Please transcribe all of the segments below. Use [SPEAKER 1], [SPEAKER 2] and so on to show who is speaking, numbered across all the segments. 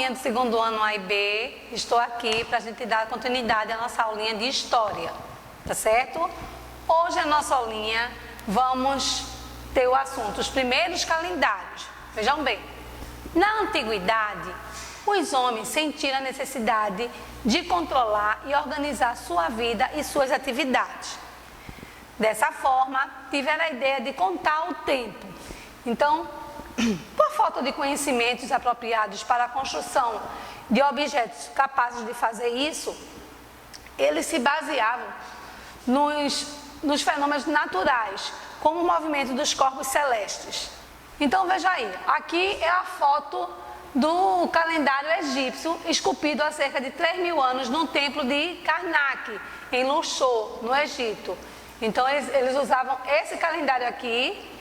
[SPEAKER 1] turminha do segundo ano A e B, estou aqui para a gente dar continuidade à nossa aulinha de História, tá certo? Hoje a nossa aulinha vamos ter o assunto, os primeiros calendários. Vejam bem, na antiguidade, os homens sentiram a necessidade de controlar e organizar sua vida e suas atividades. Dessa forma, tiveram a ideia de contar o tempo. Então, por falta de conhecimentos apropriados para a construção de objetos capazes de fazer isso, eles se baseavam nos fenômenos naturais, como o movimento dos corpos celestes. Então veja aí, aqui é a foto do calendário egípcio, esculpido há cerca de 3.000 anos no templo de Karnak, em Luxor, no Egito. Então eles usavam esse calendário aqui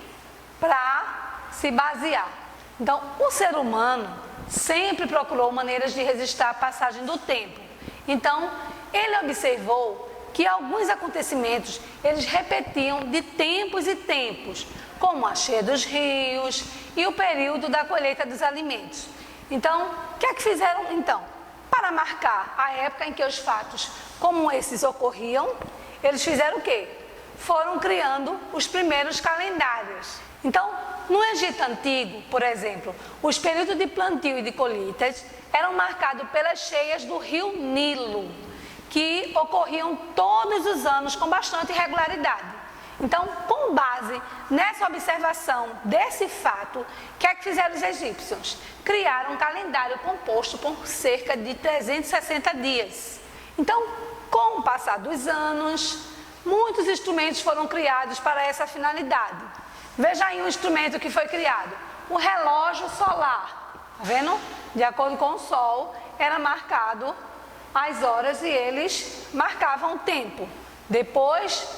[SPEAKER 1] para se basear. Então o ser humano sempre procurou maneiras de resistir à passagem do tempo. Então ele observou que alguns acontecimentos eles repetiam de tempos e tempos, como a cheia dos rios e o período da colheita dos alimentos. Então, o que é que fizeram então? Para marcar a época em que os fatos como esses ocorriam, eles fizeram o quê? Foram criando os primeiros calendários. Então, no Egito Antigo, por exemplo, os períodos de plantio e de colheitas eram marcados pelas cheias do rio Nilo, que ocorriam todos os anos com bastante regularidade. Então, com base nessa observação desse fato, o que é que fizeram os egípcios? Criaram um calendário composto por cerca de 360 dias. Então, com o passar dos anos, muitos instrumentos foram criados para essa finalidade. Veja aí um instrumento que foi criado, o relógio solar. Tá vendo? De acordo com o sol, era marcado as horas e eles marcavam o tempo. Depois,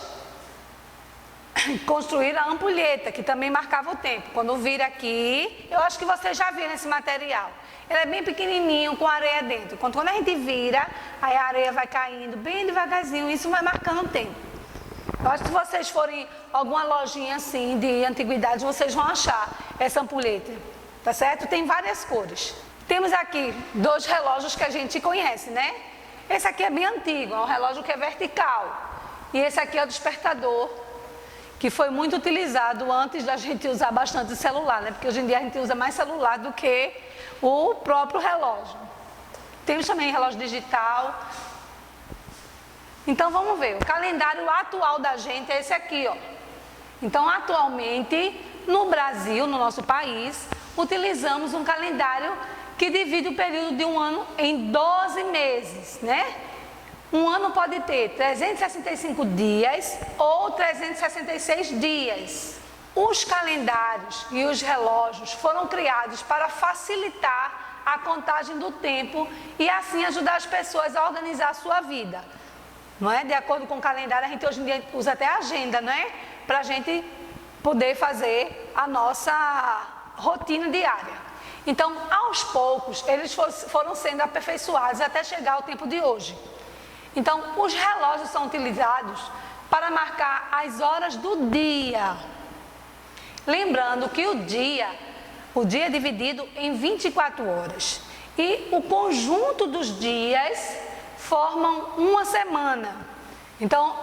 [SPEAKER 1] construíram a ampulheta, que também marcava o tempo. Quando vira aqui, eu acho que vocês já viram esse material. Ele é bem pequenininho, com areia dentro. Quando a gente vira, aí a areia vai caindo bem devagarzinho, isso vai marcando o tempo. Eu acho que se vocês forem a alguma lojinha assim de antiguidade, vocês vão achar essa ampulheta, tá certo? Tem várias cores. Temos aqui 2 relógios que a gente conhece, né? Esse aqui é bem antigo, é um relógio que é vertical. E esse aqui é o despertador, que foi muito utilizado antes da gente usar bastante celular, né? Porque hoje em dia a gente usa mais celular do que o próprio relógio. Temos também relógio digital. Então vamos ver, o calendário atual da gente é esse aqui, ó. Então atualmente, no Brasil, no nosso país, utilizamos um calendário que divide o período de um ano em 12 meses, né? Um ano pode ter 365 dias ou 366 dias. Os calendários e os relógios foram criados para facilitar a contagem do tempo e assim ajudar as pessoas a organizar a sua vida. Não é? De acordo com o calendário, a gente hoje em dia usa até a agenda, não é? Para a gente poder fazer a nossa rotina diária. Então, aos poucos, eles foram sendo aperfeiçoados até chegar ao tempo de hoje. Então, os relógios são utilizados para marcar as horas do dia. Lembrando que o dia é dividido em 24 horas. E o conjunto dos dias formam uma semana. Então,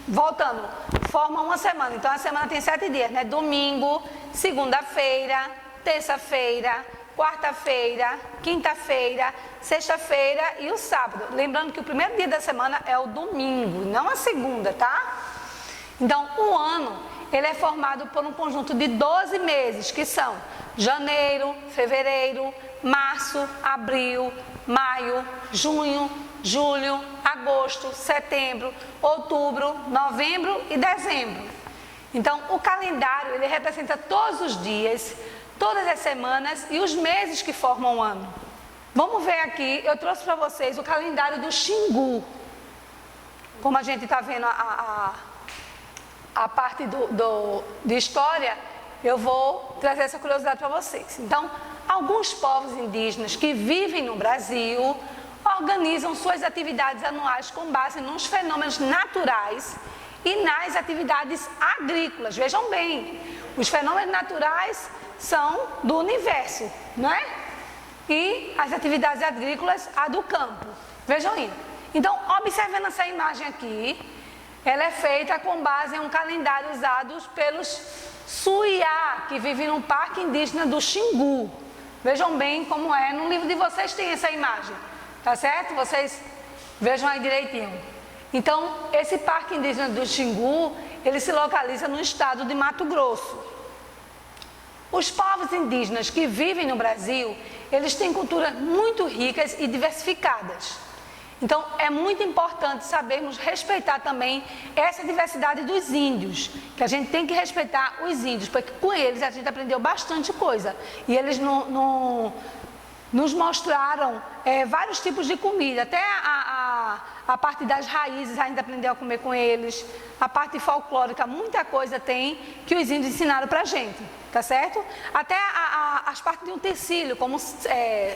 [SPEAKER 1] voltando, formam uma semana. Então, a semana tem 7 dias, né? Domingo, segunda-feira, terça-feira, quarta-feira, quinta-feira, sexta-feira e o sábado. Lembrando que o primeiro dia da semana é o domingo, não a segunda, tá? Então, o ano, ele é formado por um conjunto de 12 meses, que são janeiro, fevereiro, março, abril, maio, junho, julho, agosto, setembro, outubro, novembro e dezembro. Então, o calendário, ele representa todos os dias, todas as semanas e os meses que formam o ano. Vamos ver aqui, eu trouxe para vocês o calendário do Xingu. Como a gente está vendo a parte de história, eu vou trazer essa curiosidade para vocês. Então, alguns povos indígenas que vivem no Brasil organizam suas atividades anuais com base nos fenômenos naturais e nas atividades agrícolas. Vejam bem, os fenômenos naturais são do universo, não é? e as atividades agrícolas, a do campo. Vejam aí. Então, observando essa imagem aqui, ela é feita com base em um calendário usado pelos Suiá, que vivem no Parque Indígena do Xingu. Vejam bem como é, no livro de vocês tem essa imagem, tá certo? Vocês vejam aí direitinho. Então, esse Parque Indígena do Xingu, ele se localiza no estado de Mato Grosso. Os povos indígenas que vivem no Brasil, eles têm culturas muito ricas e diversificadas. Então, é muito importante sabermos respeitar também essa diversidade dos índios, que a gente tem que respeitar os índios, porque com eles a gente aprendeu bastante coisa. E eles nos mostraram vários tipos de comida, até a parte das raízes a gente aprendeu a comer com eles, a parte folclórica, muita coisa tem que os índios ensinaram pra gente, tá certo? Até as partes de utensílio, como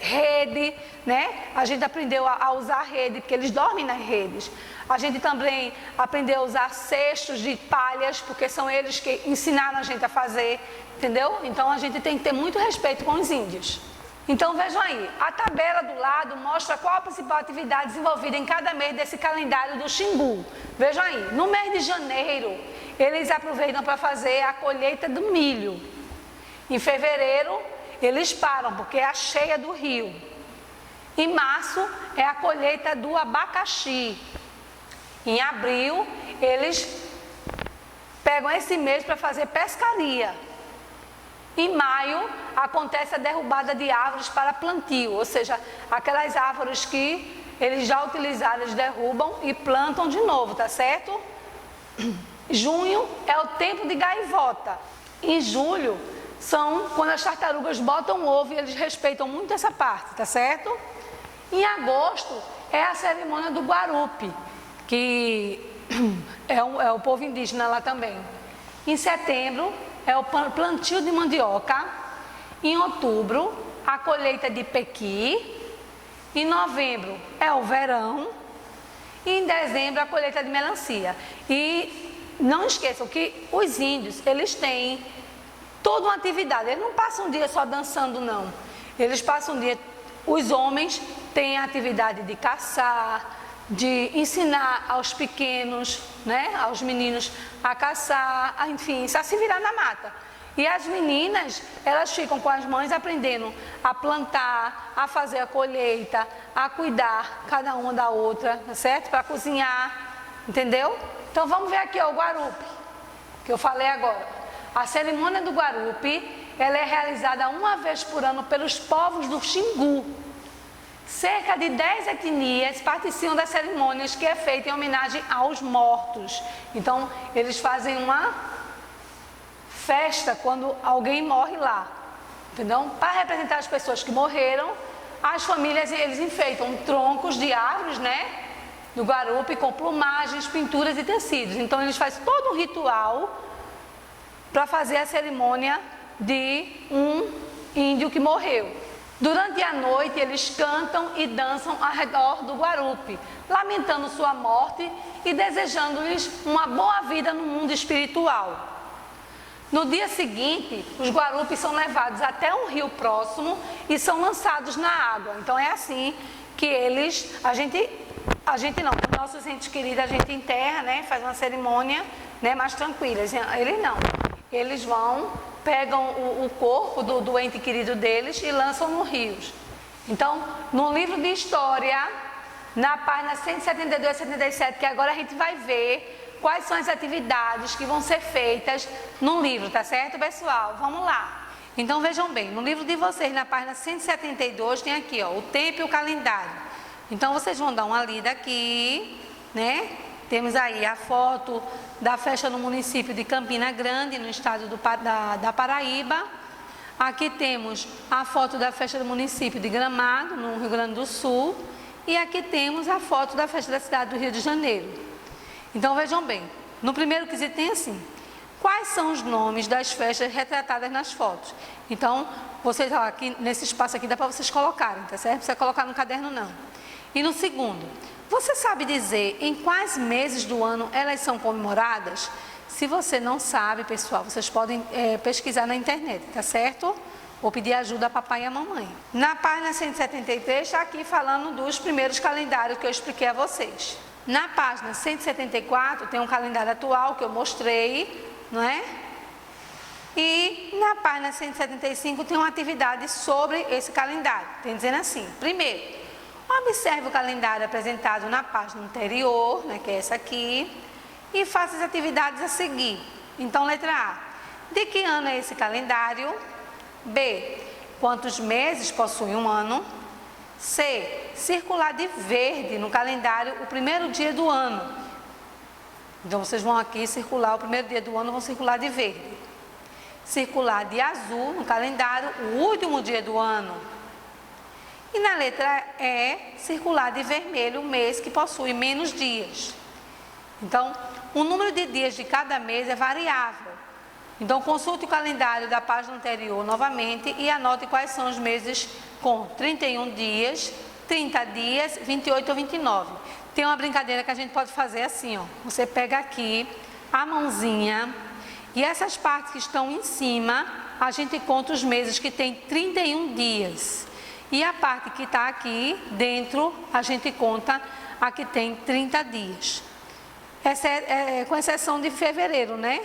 [SPEAKER 1] rede, né? A gente aprendeu a usar rede, porque eles dormem nas redes. A gente também aprendeu a usar cestos de palhas, porque são eles que ensinaram a gente a fazer, entendeu? Então a gente tem que ter muito respeito com os índios. Então vejam aí, a tabela do lado mostra qual a principal atividade desenvolvida em cada mês desse calendário do Xingu. Vejam aí, no mês de janeiro, eles aproveitam para fazer a colheita do milho. Em fevereiro, eles param, porque é a cheia do rio. Em março, é a colheita do abacaxi. Em abril, eles pegam esse mês para fazer pescaria. Em maio, acontece a derrubada de árvores para plantio, ou seja, aquelas árvores que eles já utilizaram, eles derrubam e plantam de novo, tá certo? Junho é o tempo de gaivota. Em julho, são quando as tartarugas botam ovo e eles respeitam muito essa parte, tá certo? Em agosto, é a cerimônia do Guarupi, que é o povo indígena lá também. Em setembro, é o plantio de mandioca. Em outubro, a colheita de pequi. Em novembro, é o verão. E em dezembro, a colheita de melancia. E não esqueçam que os índios, eles têm toda uma atividade. Eles não passam um dia só dançando, não. Eles passam um dia... Os homens têm a atividade de caçar, de ensinar aos pequenos, né, aos meninos a caçar, enfim, a se virar na mata. E as meninas, elas ficam com as mães aprendendo a plantar, a fazer a colheita, a cuidar cada uma da outra, certo? Para cozinhar, entendeu? Então vamos ver aqui ó, o Guarupi, que eu falei agora. A cerimônia do Guarupi, ela é realizada uma vez por ano pelos povos do Xingu. Cerca de 10 etnias participam das cerimônias que é feita em homenagem aos mortos. Então, eles fazem uma festa quando alguém morre lá. Entendeu? Para representar as pessoas que morreram, as famílias, eles enfeitam troncos de árvores, né? Do Guarupi, com plumagens, pinturas e tecidos. Então, eles fazem todo um ritual para fazer a cerimônia de um índio que morreu. Durante a noite, eles cantam e dançam ao redor do Guarupi, lamentando sua morte e desejando-lhes uma boa vida no mundo espiritual. No dia seguinte, os Guarupis são levados até um rio próximo e são lançados na água. Então é assim que eles, a gente não, os nossos entes queridos a gente enterra, né, faz uma cerimônia, né, mais tranquila. Eles não, eles vão... pegam o corpo do ente querido deles e lançam no rio. Então, no livro de história, na página 172 e 177, que agora a gente vai ver quais são as atividades que vão ser feitas no livro, tá certo, pessoal? Vamos lá. Então, vejam bem, no livro de vocês, na página 172, tem aqui, ó, o tempo e o calendário. Então, vocês vão dar uma lida aqui, né? Temos aí a foto da festa no município de Campina Grande, no estado da Paraíba. Aqui temos a foto da festa do município de Gramado, no Rio Grande do Sul. E aqui temos a foto da festa da cidade do Rio de Janeiro. Então vejam bem, no primeiro quesito tem assim: quais são os nomes das festas retratadas nas fotos? Então, vocês, ó, aqui nesse espaço aqui dá para vocês colocarem, tá certo? Não precisa colocar no caderno não. E no segundo, você sabe dizer em quais meses do ano elas são comemoradas? Se você não sabe, pessoal, vocês podem pesquisar na internet, tá certo? Vou pedir ajuda a papai e a mamãe. Na página 173 está aqui falando dos primeiros calendários que eu expliquei a vocês. Na página 174 tem um calendário atual que eu mostrei, não é? E na página 175 tem uma atividade sobre esse calendário. Tem dizendo assim: primeiro, observe o calendário apresentado na página anterior, né, que é essa aqui, e faça as atividades a seguir. Então, letra A: de que ano é esse calendário? B: quantos meses possui um ano? C: circular de verde no calendário o primeiro dia do ano. Então, vocês vão aqui circular o primeiro dia do ano, vão circular de verde. Circular de azul no calendário o último dia do ano. E na letra E, circular de vermelho o mês que possui menos dias. Então, o número de dias de cada mês é variável. Então, consulte o calendário da página anterior novamente e anote quais são os meses com 31 dias, 30 dias, 28 ou 29. Tem uma brincadeira que a gente pode fazer assim, ó. Você pega aqui a mãozinha e essas partes que estão em cima, a gente conta os meses que tem 31 dias. E a parte que está aqui dentro, a gente conta a que tem 30 dias. Com exceção de fevereiro, né?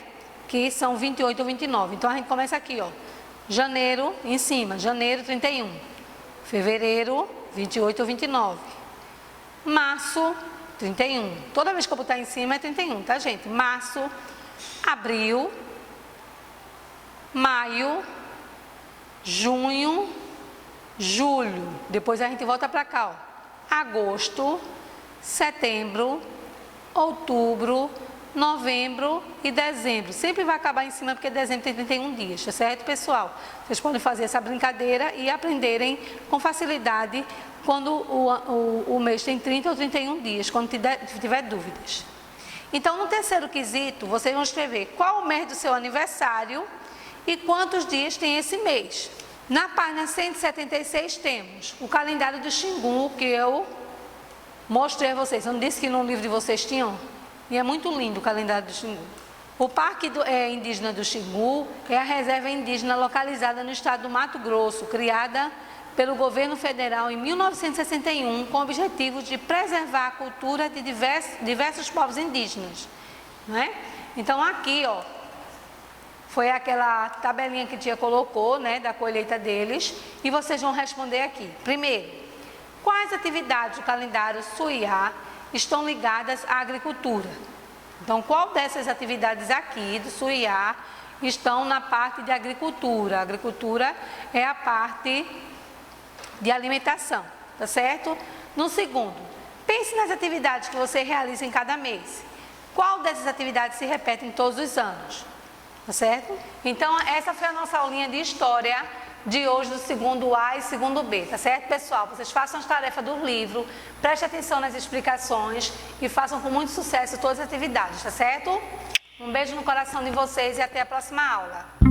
[SPEAKER 1] Que são 28 ou 29. Então, a gente começa aqui, ó. Janeiro, em cima, janeiro, 31. Fevereiro, 28 ou 29. Março, 31. Toda vez que eu botar em cima é 31, tá, gente? Março, abril, maio, junho, julho. Depois a gente volta para cá, ó. Agosto, setembro, outubro, novembro e dezembro. Sempre vai acabar em cima porque dezembro tem 31 dias, tá certo, pessoal? Vocês podem fazer essa brincadeira e aprenderem com facilidade quando o mês tem 30 ou 31 dias, quando tiver dúvidas. Então, no terceiro quesito, vocês vão escrever qual o mês do seu aniversário e quantos dias tem esse mês. Na página 176 temos o calendário do Xingu, que eu mostrei a vocês. Eu não disse que no livro de vocês tinham? E é muito lindo o calendário do Xingu. O Parque Indígena do Xingu é a reserva indígena localizada no estado do Mato Grosso, criada pelo governo federal em 1961, com o objetivo de preservar a cultura de diversos povos indígenas. Não é? Então, aqui, ó, foi aquela tabelinha que a tia colocou, né, da colheita deles, e vocês vão responder aqui. Primeiro, quais atividades do calendário Suiá estão ligadas à agricultura? Então, qual dessas atividades aqui do Suiá estão na parte de agricultura? A agricultura é a parte de alimentação, tá certo? No segundo, pense nas atividades que você realiza em cada mês. Qual dessas atividades se repete em todos os anos? Tá certo? Então, essa foi a nossa aulinha de história de hoje do segundo A e segundo B, tá certo, pessoal? Vocês façam as tarefas do livro, prestem atenção nas explicações e façam com muito sucesso todas as atividades, tá certo? Um beijo no coração de vocês e até a próxima aula.